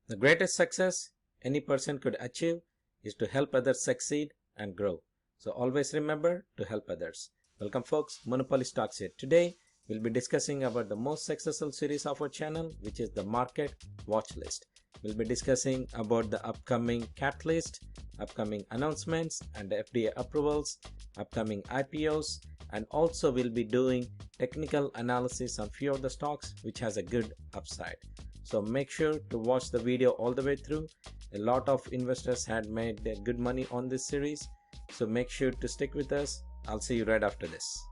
The greatest success any person could achieve is to help others succeed and grow. So always remember to help others. Welcome folks, Monopoly Stocks here. Today we'll be discussing about the most successful series of our channel, which is the Market Watch List. We'll be discussing about the upcoming catalyst, upcoming announcements and FDA approvals, upcoming IPOs, and also we'll be doing technical analysis on few of the stocks which has a good upside. So make sure to watch the video all the way through. A lot of investors had made good money on this series, so make sure to stick with us. I'll see you right after this.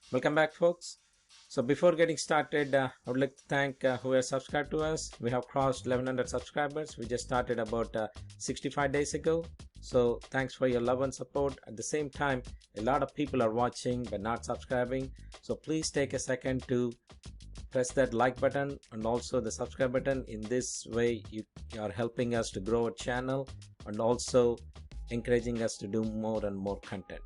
Welcome back folks. So before getting started, I would like to thank who has subscribed to us. We have crossed 1100 subscribers. We just started about 65 days ago. So thanks for your love and support. At the same time, a lot of people are watching but not subscribing. So please take a second to press that like button and also the subscribe button. In this way, you are helping us to grow our channel and also encouraging us to do more and more content.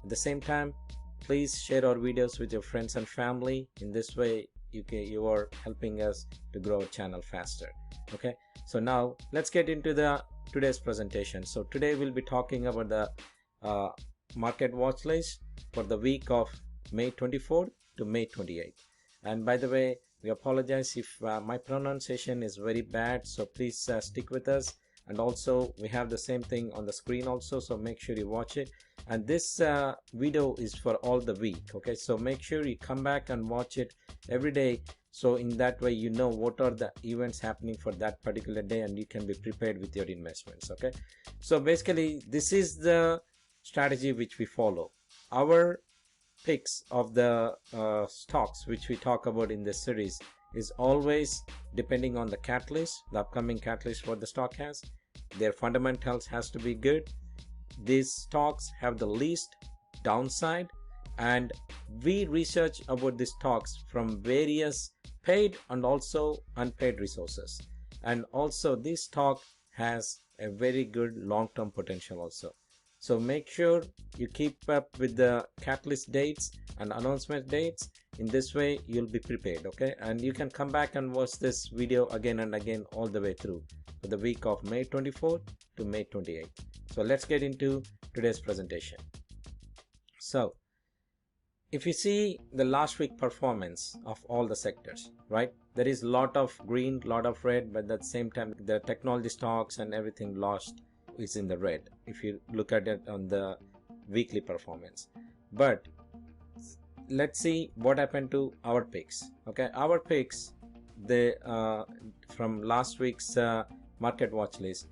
At the same time, please share our videos with your friends and family. In this way, you are helping us to grow our channel faster. Okay, so now let's get into today's presentation. So today we'll be talking about the market watch list for the week of May 24th to May 28th. And by the way, we apologize if my pronunciation is very bad, so please stick with us. And also we have the same thing on the screen also, so make sure you watch it. And this video is for all the week. Okay, so make sure you come back and watch it every day, so in that way you know what are the events happening for that particular day and you can be prepared with your investments. Okay, so basically this is the strategy which we follow. Our picks of the stocks which we talk about in this series is always depending on the catalyst, the upcoming catalyst what the stock has. Their fundamentals has to be good. These stocks have the least downside, and we research about these stocks from various paid and also unpaid resources. And also this stock has a very good long-term potential also. So make sure you keep up with the catalyst dates and announcement dates. In this way you'll be prepared. Okay, and you can come back and watch this video again and again all the way through for the week of May 24th to May 28th. So let's get into today's presentation. So if you see the last week performance of all the sectors, right, there is a lot of green, lot of red, but at the same time the technology stocks and everything lost is in the red if you look at it on the weekly performance. But let's see what happened to our picks. Okay, our picks, they from last week's market watch list,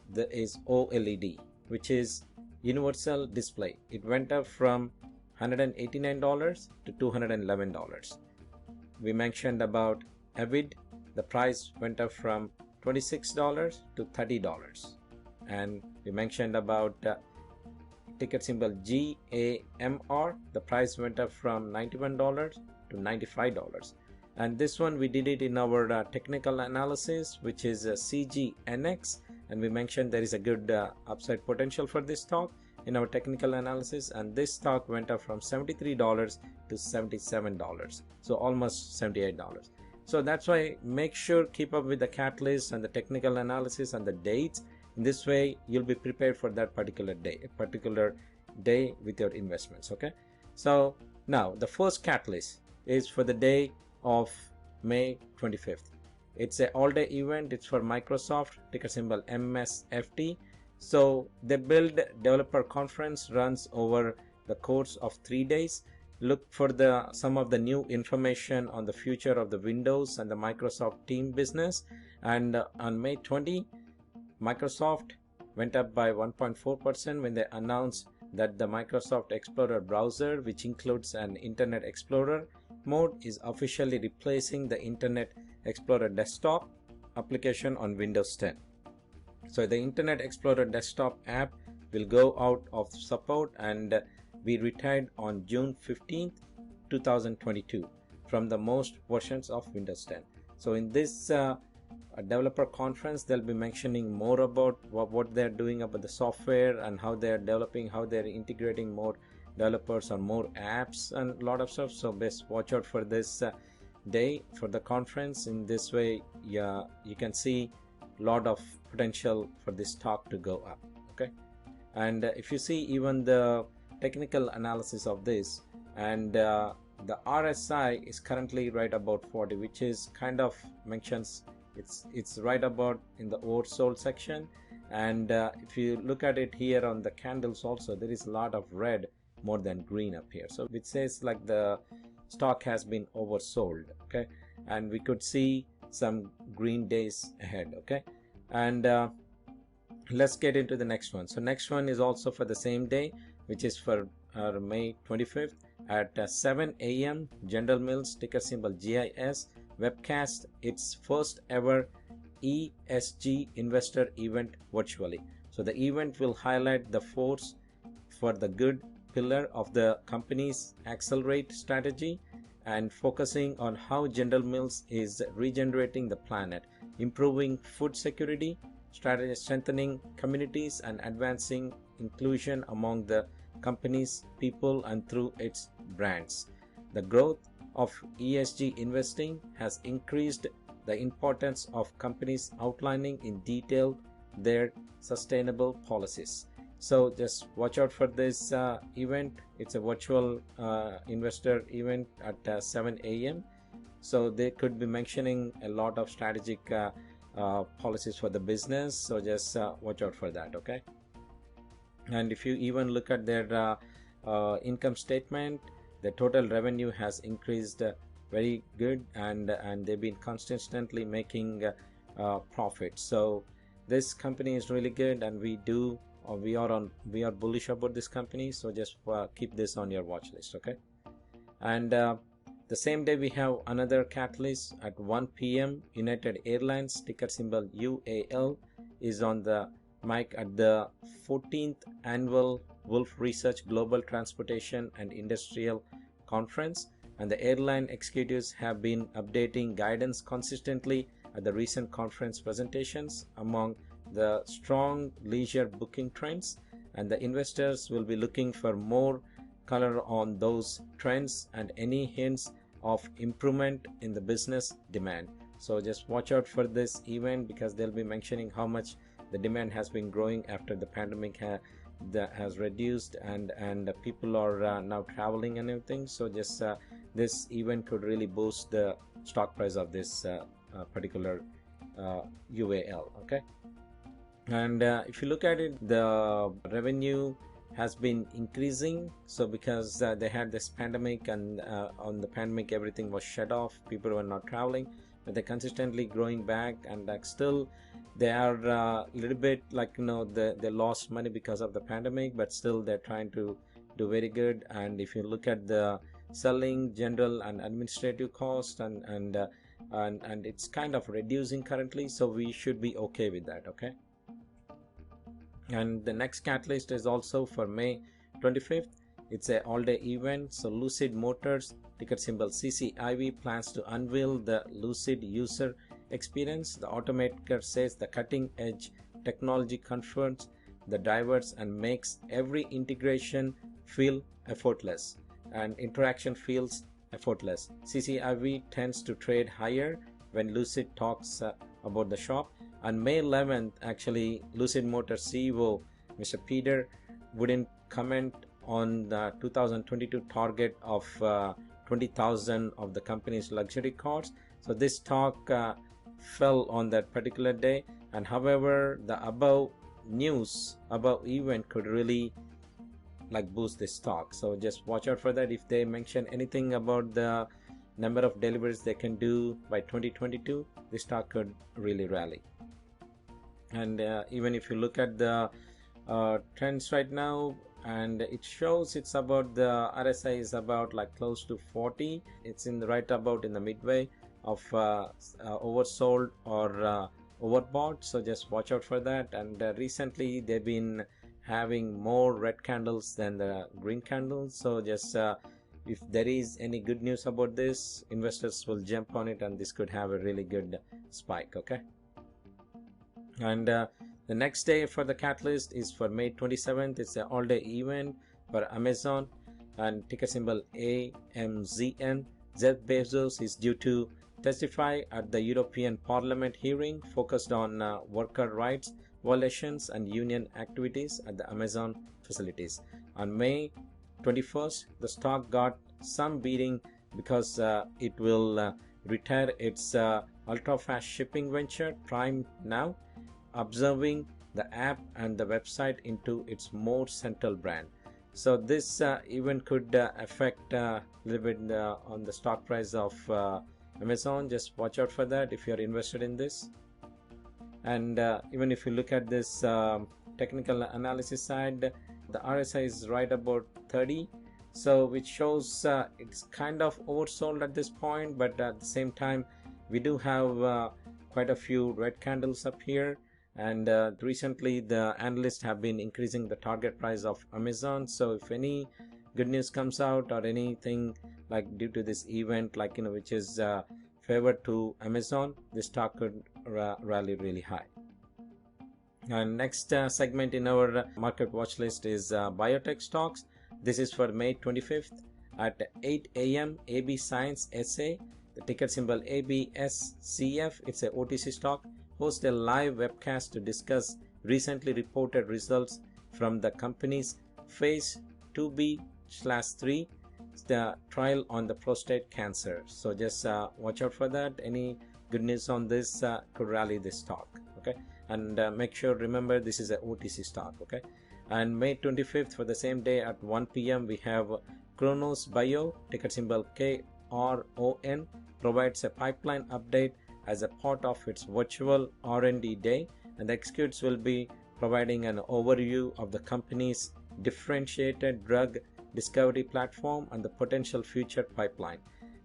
there is OLED, which is Universal Display. It went up from $189 to $211. We mentioned about Avid, the price went up from $26 to $30. And we mentioned about ticker symbol GAMR, the price went up from $91 to $95. And this one we did it in our technical analysis, which is CGNX, and we mentioned there is a good upside potential for this stock in our technical analysis, and this stock went up from $73 to $77, so almost $78. So that's why make sure keep up with the catalyst and the technical analysis and the dates. In this way you'll be prepared for that particular day with your investments. Okay, so now the first catalyst is for the day of May 25th. It's an all-day event. It's for Microsoft, ticker symbol MSFT. So the Build Developer Conference runs over the course of 3 days. Look for some of the new information on the future of the Windows and the Microsoft Team business. And on May 20, Microsoft went up by 1.4% when they announced that the Microsoft Explorer browser, which includes an Internet Explorer mode, is officially replacing the Internet Explorer desktop application on Windows 10. So the Internet Explorer desktop app will go out of support and be retired on June 15th, 2022 from the most versions of Windows 10. So in this developer conference, they'll be mentioning more about what they're doing about the software and how they're developing, how they're integrating more developers or more apps and a lot of stuff. So best watch out for this day for the conference. In this way, yeah, you can see a lot of potential for this stock to go up. Okay, and if you see even the technical analysis of this, and the RSI is currently right about 40, which is kind of mentions it's right about in the oversold section. And if you look at it here on the candles also, there is a lot of red more than green up here, so which says like the stock has been oversold. Okay, and we could see some green days ahead. Okay, and let's get into the next one. So next one is also for the same day, which is for May 25th at 7 a.m. General Mills, ticker symbol GIS, webcast its first ever ESG investor event virtually. So the event will highlight the force for the good pillar of the company's accelerate strategy and focusing on how General Mills is regenerating the planet, improving food security, strengthening communities, and advancing inclusion among the company's people and through its brands. The growth of ESG investing has increased the importance of companies outlining in detail their sustainable policies. So just watch out for this event. It's a virtual investor event at 7 a.m. So they could be mentioning a lot of strategic policies for the business. So just watch out for that. Okay. And if you even look at their income statement, the total revenue has increased very good, and they've been consistently making profits. So this company is really good, and we are bullish about this company. So just keep this on your watch list. Okay, and the same day we have another catalyst at 1 p.m. United Airlines, ticker symbol UAL, is on the mic at the 14th annual Wolfe Research Global Transportation and Industrial Conference, and the airline executives have been updating guidance consistently at the recent conference presentations. Among the strong leisure booking trends, and the investors will be looking for more color on those trends and any hints of improvement in the business demand. So just watch out for this event, because they'll be mentioning how much the demand has been growing after the pandemic has reduced, and people are now traveling and everything. So just this event could really boost the stock price of this particular UAL. Okay, and if you look at it, the revenue has been increasing. So because they had this pandemic, and on the pandemic everything was shut off, people were not traveling, but they're consistently growing back, and still they are a little bit like, they lost money because of the pandemic, but still they're trying to do very good. And if you look at the selling, general and administrative cost, and it's kind of reducing currently, so we should be okay with that. Okay, and the next catalyst is also for May 25th. It's a all-day event. So Lucid Motors, ticker symbol CCIV, plans to unveil the Lucid user experience. The automaker says the cutting-edge technology comforts the drivers and makes every integration feel effortless, and interaction feels effortless. CCIV tends to trade higher when Lucid talks about the shop. On May 11th, actually, Lucid Motors CEO Mr. Peter wouldn't comment on the 2022 target of 20,000 of the company's luxury cars. So this talk fell on that particular day, and however, the above event could really boost this stock. So just watch out for that. If they mention anything about the number of deliveries they can do by 2022, this stock could really rally. And even if you look at the trends right now, and it shows it's about, the RSI is about close to 40. It's right about in the midway of oversold or overbought. So just watch out for that. And recently they've been having more red candles than the green candles. So just if there is any good news about this, investors will jump on it, and this could have a really good spike. Okay, And the next day for the catalyst is for May 27th. It's an all-day event for Amazon, and ticker symbol AMZN. Jeff Bezos is due to testify at the European Parliament hearing focused on worker rights violations and union activities at the Amazon facilities. On May 21st, the stock got some beating because it will retire its ultra-fast shipping venture Prime Now, observing the app and the website into its more central brand. So this event could affect a little bit on the stock price of Amazon. Just watch out for that if you're invested in this. And even if you look at this technical analysis side, the RSI is right about 30, so which shows it's kind of oversold at this point, but at the same time we do have quite a few red candles up here. And recently the analysts have been increasing the target price of Amazon. So if any good news comes out or anything like due to this event, like which is favored to Amazon, the stock could rally really high. And next segment in our market watch list is biotech stocks. This is for May 25th at 8 a.m. AB Science SA, the ticker symbol ABSCF. It's a OTC stock. Host a live webcast to discuss recently reported results from the company's phase 2B/3, the trial on the prostate cancer. So just watch out for that. Any good news on this could rally this stock. Okay, and make sure, remember, this is a OTC stock. Okay, and May 25th for the same day at 1 p.m. we have Kronos Bio, ticker symbol KRON, provides a pipeline update as a part of its virtual R&D day, and the executives will be providing an overview of the company's differentiated drug discovery platform and the potential future pipeline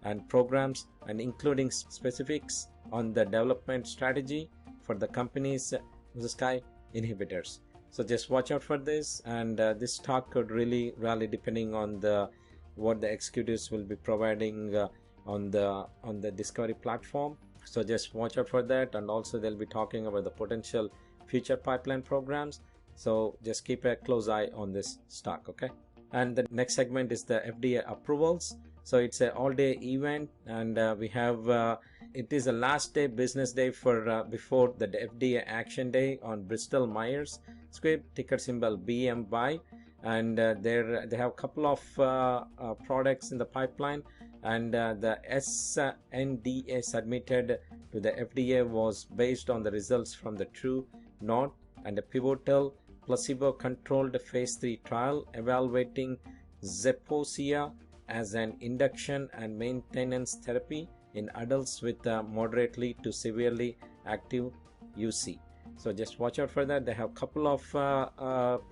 and programs, and including specifics on the development strategy for the company's Sky inhibitors. So just watch out for this, and this stock could really rally depending on what the executives will be providing on the discovery platform. So just watch out for that, and also they'll be talking about the potential future pipeline programs. So just keep a close eye on this stock. Okay, and the next segment is the FDA approvals. So it's an all-day event, and we have it is the last day, business day for before the FDA action day on Bristol Myers Squibb, ticker symbol BMY, and they have a couple of products in the pipeline, and the SNDA submitted to the FDA was based on the results from the True North and a pivotal placebo-controlled phase 3 trial evaluating Zeposia as an induction and maintenance therapy in adults with moderately to severely active UC. So just watch out for that. They have a couple of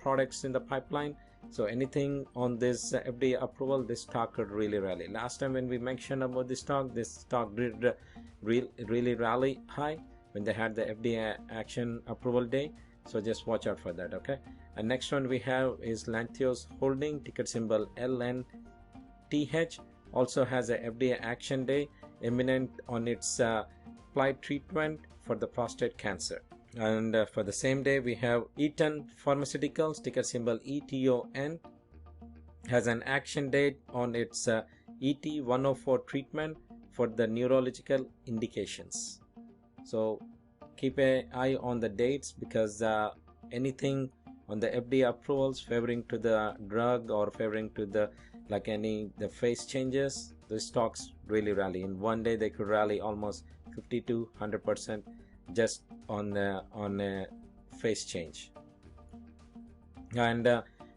products in the pipeline. So anything on this FDA approval, this stock could really rally. Last time when we mentioned about this stock did really rally high when they had the FDA action approval day. So just watch out for that. Okay, and next one we have is Lantheus Holding, ticker symbol LNTH, also has a FDA action day imminent on its applied treatment for the prostate cancer. And for the same day we have Eton Pharmaceuticals, ticker symbol ETON, has an action date on its ET104 treatment for the neurological indications. So keep an eye on the dates, because anything on the FDA approvals favoring to the drug or favoring to the the phase changes, the stocks really rally. In one day they could rally almost 50 to 100% just on a phase change. And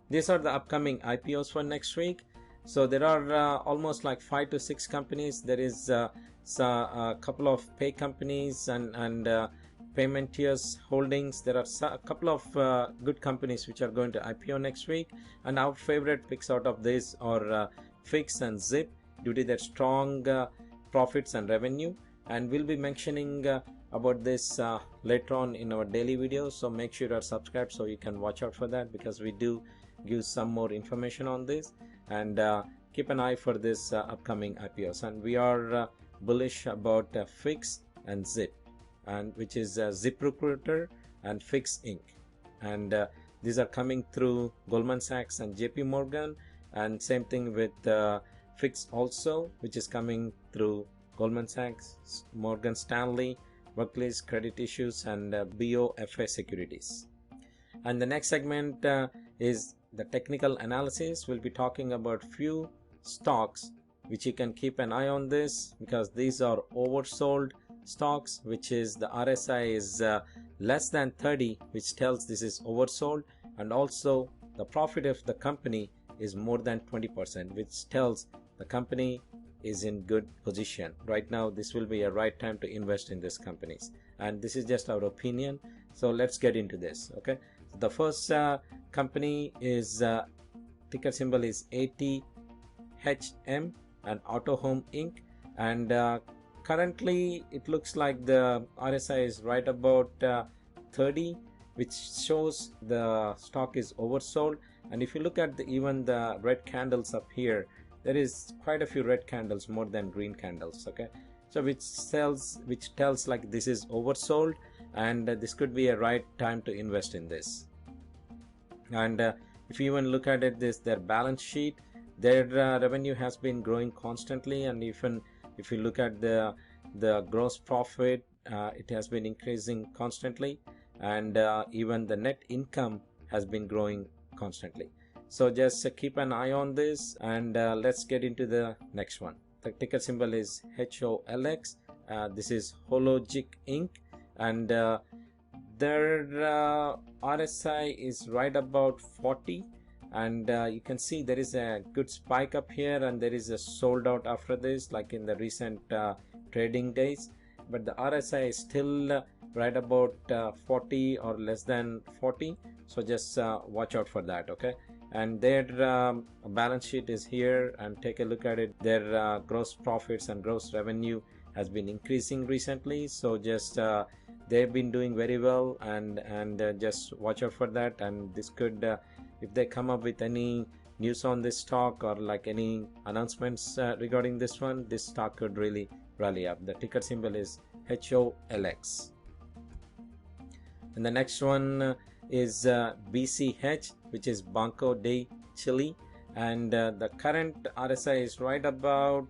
these are the upcoming IPOs for next week. So there are almost like 5 to 6 companies. There is a couple of pay companies and Paymenteers Holdings. There are a couple of good companies which are going to IPO next week, and our favorite picks out of this are Fix and Zip due to their strong profits and revenue, and we'll be mentioning about this later on in our daily videos. So make sure you are subscribed so you can watch out for that, because we do give some more information on this. And keep an eye for this upcoming IPOs, and we are bullish about Fix and Zip, and which is ZipRecruiter and Fix Inc. And these are coming through Goldman Sachs and JP Morgan, and same thing with Fix also, which is coming through Goldman Sachs, Morgan Stanley, Barclays Credit Issues, and BofA Securities. And the next segment is the technical analysis. We'll be talking about few stocks which you can keep an eye on this, because these are oversold stocks, which is the RSI is less than 30, which tells this is oversold, and also the profit of the company is more than 20%, which tells the company is in good position. Right now this will be a right time to invest in these companies, and this is just our opinion. So let's get into this. Okay, the first company is ticker symbol is ATHM and Auto Home Inc. And currently it looks like the RSI is right about 30, which shows the stock is oversold. And if you look at even the red candles up here, there is quite a few red candles more than green candles. Okay, so which tells like this is oversold, and this could be a right time to invest in this. And if you even look at it, their balance sheet, their revenue has been growing constantly, and even if you look at the gross profit, it has been increasing constantly, and even the net income has been growing constantly. So just keep an eye on this, and let's get into the next one. The ticker symbol is HOLX. This is Hologic Inc. And their RSI is right about 40, and you can see there is a good spike up here, and there is a sold out after this, like in the recent trading days. But the RSI is still right about 40 or less than 40, so just watch out for that. Okay, and their balance sheet is here, and take a look at it. Their gross profits and gross revenue has been increasing recently, so just they've been doing very well, and just watch out for that. And this could if they come up with any news on this stock, or like any announcements regarding this one, this stock could really rally up. The ticker symbol is HOLX. And the next one is BCH, which is Banco de Chile, and the current RSI is right about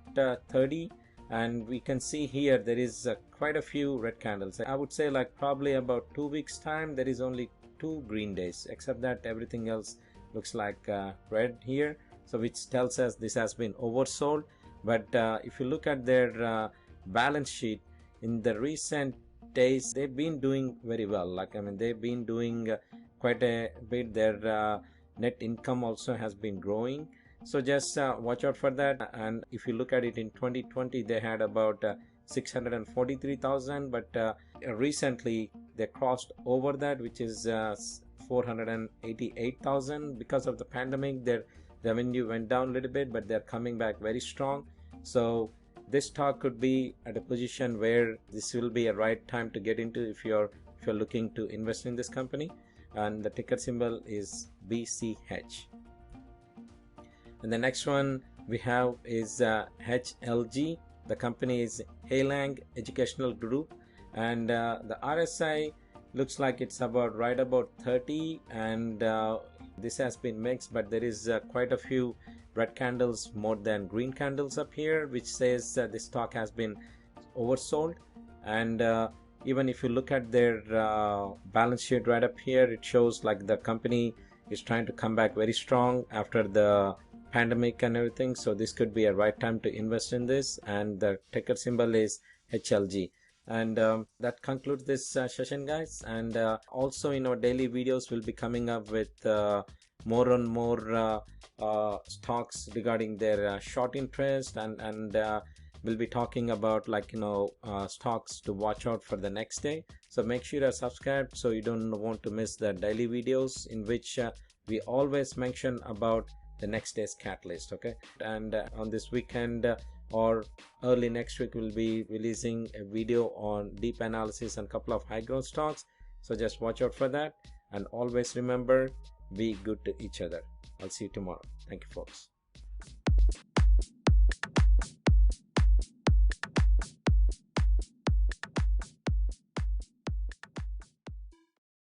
30, and we can see here there is quite a few red candles. I would say like probably about 2 weeks time there is only 2 green days, except that everything else looks like red here, so which tells us this has been oversold. But if you look at their balance sheet in the recent days, they've been doing very well. Like, I mean, they've been doing quite a bit. Their net income also has been growing, so just watch out for that. And if you look at it in 2020, they had about 643,000, but recently they crossed over that, which is 488,000. Because of the pandemic, their revenue went down a little bit, but they're coming back very strong. So this stock could be at a position where this will be a right time to get into if you're looking to invest in this company. And the ticker symbol is BCH. And the next one we have is HLG. The company is Heilang Educational Group, and the RSI looks like it's about right about 30, and this has been mixed, but there is quite a few red candles more than green candles up here, which says that this stock has been oversold. And even if you look at their balance sheet right up here, it shows like the company is trying to come back very strong after the pandemic and everything, so this could be a right time to invest in this. And the ticker symbol is HLG. And that concludes this session, guys. And also in our daily videos we'll be coming up with more and more stocks regarding their short interest, and we'll be talking about, like, stocks to watch out for the next day. So make sure you're subscribed so you don't want to miss the daily videos, in which we always mention about the next day's catalyst. Okay, and on this weekend or early next week we'll be releasing a video on deep analysis and couple of high growth stocks, so just watch out for that. And always remember, be good to each other. I'll see you tomorrow. Thank you, folks.